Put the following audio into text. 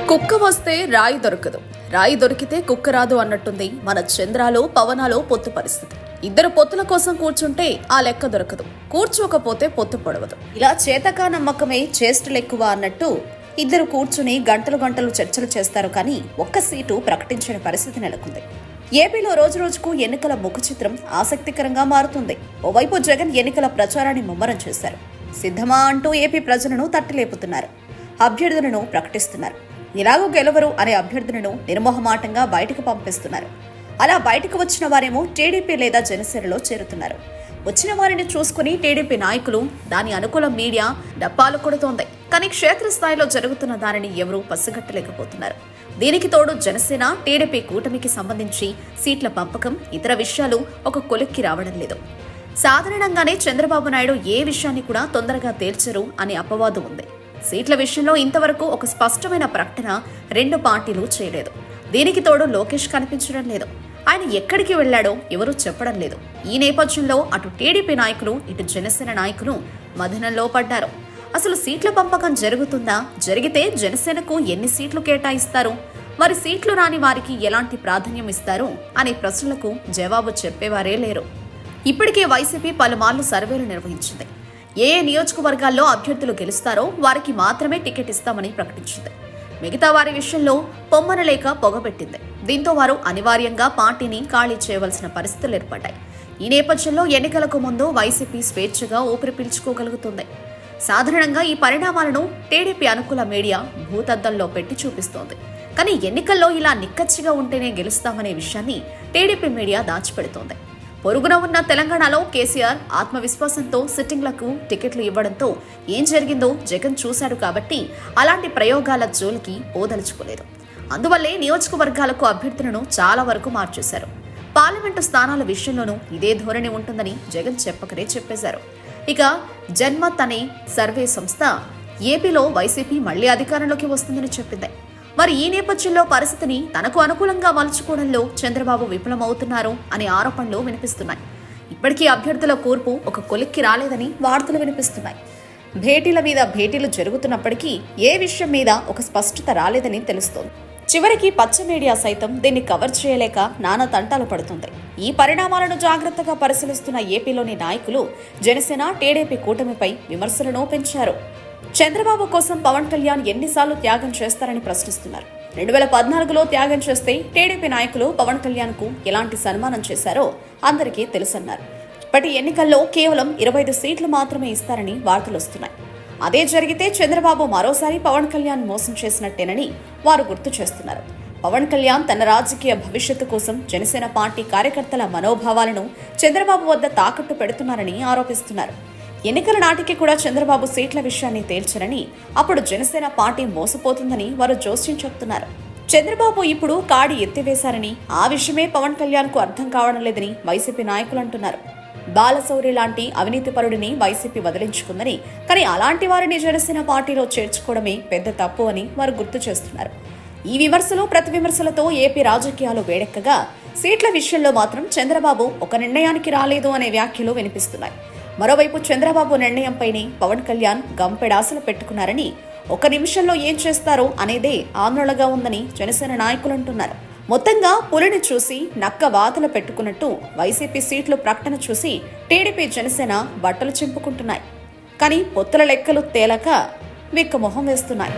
కుక్క వస్తే రాయి దొరకదు, రాయి దొరికితే కుక్క రాదు అన్నట్టుంది మన చంద్రాలో పవనాలో పొత్తు పరిస్థితి. ఇద్దరు పొత్తుల కోసం కూర్చుంటే ఆ లెక్క దొరకదు, కూర్చోకపోతే పొత్తు పొడవదు. ఇలా చేతకా నమ్మకమే చేష్టలెక్కువ అన్నట్టు ఇద్దరు కూర్చుని గంటలు గంటలు చర్చలు చేస్తారు, కానీ ఒక్క సీటు ప్రకటించిన పరిస్థితి నెలకొంది. ఏపీలో రోజు రోజుకు ఎన్నికల ముఖ చిత్రం ఆసక్తికరంగా మారుతుంది. ఓవైపు జగన్ ఎన్నికల ప్రచారాన్ని ముమ్మరం చేశారు. సిద్ధమా అంటూ ఏపీ ప్రజలను తట్టిలేపుతున్నారు. అభ్యర్థులను ప్రకటిస్తున్నారు. ఎలాగో గెలవరు అనే అభ్యర్థులను నిర్మోహమాటంగా బయటకు పంపిస్తున్నారు. అలా బయటకు వచ్చిన వారేమో టీడీపీ లేదా జనసేనలో చేరుతున్నారు. వచ్చిన వారిని చూసుకుని టీడీపీ నాయకులు, దాని అనుకూల మీడియా డప్పాలు కొడుతోంది. కానీ క్షేత్రస్థాయిలో జరుగుతున్న దానిని ఎవరూ పసిగట్టలేకపోతున్నారు. దీనికి తోడు జనసేన టీడీపీ కూటమికి సంబంధించి సీట్ల పంపకం, ఇతర విషయాలు ఒక కొలిక్కి రావడం లేదు. సాధారణంగానే చంద్రబాబు నాయుడు ఏ విషయాన్ని కూడా తొందరగా తేల్చరు అనే అపవాదు ఉంది. సీట్ల విషయంలో ఇంతవరకు ఒక స్పష్టమైన ప్రకటన రెండు పార్టీలు చేయలేదు. దీనికి తోడు లోకేష్ కనిపించడం లేదు. ఆయన ఎక్కడికి వెళ్లాడో ఎవరూ చెప్పడం లేదు. ఈ నేపథ్యంలో అటు టీడీపీ నాయకులు, ఇటు జనసేన నాయకులు మథనంలో పడ్డారు. అసలు సీట్ల పంపకం జరుగుతుందా? జరిగితే జనసేనకు ఎన్ని సీట్లు కేటాయిస్తారు? మరి సీట్లు రాని వారికి ఎలాంటి ప్రాధాన్యం ఇస్తారు అనే ప్రశ్నలకు జవాబు చెప్పేవారే లేరు. ఇప్పటికే వైసీపీ పలుమార్లు సర్వేలు నిర్వహించింది. ఏ నియోజకవర్గాల్లో అభ్యర్థులు గెలుస్తారో వారికి మాత్రమే టికెట్ ఇస్తామని ప్రకటించింది. మిగతా వారి విషయంలో పొమ్మనలేక పొగబెట్టింది. దీంతో వారు అనివార్యంగా పార్టీని ఖాళీ చేయవలసిన పరిస్థితులు ఏర్పడ్డాయి. ఈ నేపథ్యంలో ఎన్నికలకు ముందు వైసీపీ స్వేచ్ఛగా ఊపిరి పీల్చుకోగలుగుతుంది. సాధారణంగా ఈ పరిణామాలను టీడీపీ అనుకూల మీడియా భూతద్దంలో పెట్టి చూపిస్తోంది. కానీ ఎన్నికల్లో ఇలా నిక్కచ్చిగా ఉంటేనే గెలుస్తామనే విషయాన్ని టీడీపీ మీడియా దాచిపెడుతోంది. పొరుగున ఉన్న తెలంగాణలో కేసీఆర్ ఆత్మవిశ్వాసంతో సిట్టింగ్లకు టికెట్లు ఇవ్వడంతో ఏం జరిగిందో జగన్ చూశాడు కాబట్టి అలాంటి ప్రయోగాల జోలికి పోదలుచుకోలేదు. అందువల్లే నియోజకవర్గాలకు అభ్యర్థులను చాలా వరకు మార్చేశారు. పార్లమెంటు స్థానాల విషయంలోనూ ఇదే ధోరణి ఉంటుందని జగన్ చెప్పకనే చెప్పేశారు. ఇక జన్మత్ అనే సర్వే సంస్థ ఏపీలో వైసీపీ మళ్లీ అధికారంలోకి వస్తుందని చెప్పింది. మరి ఈ నేపథ్యంలో పరిస్థితిని తనకు అనుకూలంగా మలుచుకోవడంలో చంద్రబాబు విఫలమవుతున్నారు అనే ఆరోపణలు వినిపిస్తున్నాయి. ఇప్పటికీ అభ్యర్థుల కూర్పు ఒక కొలిక్కి రాలేదని వార్తలు వినిపిస్తున్నాయి. భేటీల మీద భేటీలు జరుగుతున్నప్పటికీ ఏ విషయం మీద ఒక స్పష్టత రాలేదని తెలుస్తోంది. చివరికి పచ్చ మీడియా సైతం దీన్ని కవర్ చేయలేక నానా తంటాలు పడుతుంది. ఈ పరిణామాలను జాగ్రత్తగా పరిశీలిస్తున్న ఏపీలోని నాయకులు జనసేన, టీడీపీ కూటమిపై విమర్శలను పెంచారు. చంద్రబాబు కోసం పవన్ కళ్యాణ్ ఎన్నిసార్లు త్యాగం చేస్తారని ప్రశ్నిస్తున్నారు. 2014లో త్యాగం చేస్తే టీడీపీ నాయకులు పవన్ కళ్యాణ్ కు ఎలాంటి సన్మానం చేశారో అందరికీ తెలుసన్నారు. ఇప్పటి ఎన్నికల్లో కేవలం 25 సీట్లు మాత్రమే ఇస్తారని వార్తలు వస్తున్నాయి. అదే జరిగితే చంద్రబాబు మరోసారి పవన్ కళ్యాణ్ మోసం చేసినట్టేనని వారు గుర్తు చేస్తున్నారు. పవన్ కళ్యాణ్ తన రాజకీయ భవిష్యత్తు కోసం జనసేన పార్టీ కార్యకర్తల మనోభావాలను చంద్రబాబు వద్ద తాకట్టు పెడుతున్నారని ఆరోపిస్తున్నారు. ఎన్నికల నాటికి కూడా చంద్రబాబు సీట్ల విషయాన్ని తేల్చరని, అప్పుడు జనసేన పార్టీ మోసపోతుందని వారు జోస్యం చెప్తున్నారు. చంద్రబాబు ఇప్పుడు కాడి ఎత్తివేశారని, ఆ విషయమే పవన్ కళ్యాణ్ కు అర్థం కావడం లేదని వైసీపీ నాయకులు అంటున్నారు. బాలశౌరి లాంటి అవినీతిపరుడిని వైసీపీ వదిలించుకుందని, కానీ అలాంటి వారిని జనసేన పార్టీలో చేర్చుకోవడమే పెద్ద తప్పు అని వారు గుర్తు చేస్తున్నారు. ఈ విమర్శలు ప్రతి విమర్శలతో ఏపీ రాజకీయాలు వేడెక్కగా సీట్ల విషయంలో మాత్రం చంద్రబాబు ఒక నిర్ణయానికి రాలేదు అనే వ్యాఖ్యలు వినిపిస్తున్నాయి. మరోవైపు చంద్రబాబు నిర్ణయంపైనే పవన్ కళ్యాణ్ గంపెడాసలు పెట్టుకున్నారని, ఒక నిమిషంలో ఏం చేస్తారో అనేదే ఆందోళనగా ఉందని జనసేన నాయకులు అంటున్నారు. మొత్తంగా పులిని చూసి నక్క వాతలు పెట్టుకున్నట్టు వైసీపీ సీట్లు ప్రకటన చూసి టీడీపీ, జనసేన బట్టలు చింపుకుంటున్నాయి. కానీ పొత్తుల లెక్కలు తేలక విక్క మొహం వేస్తున్నాయి.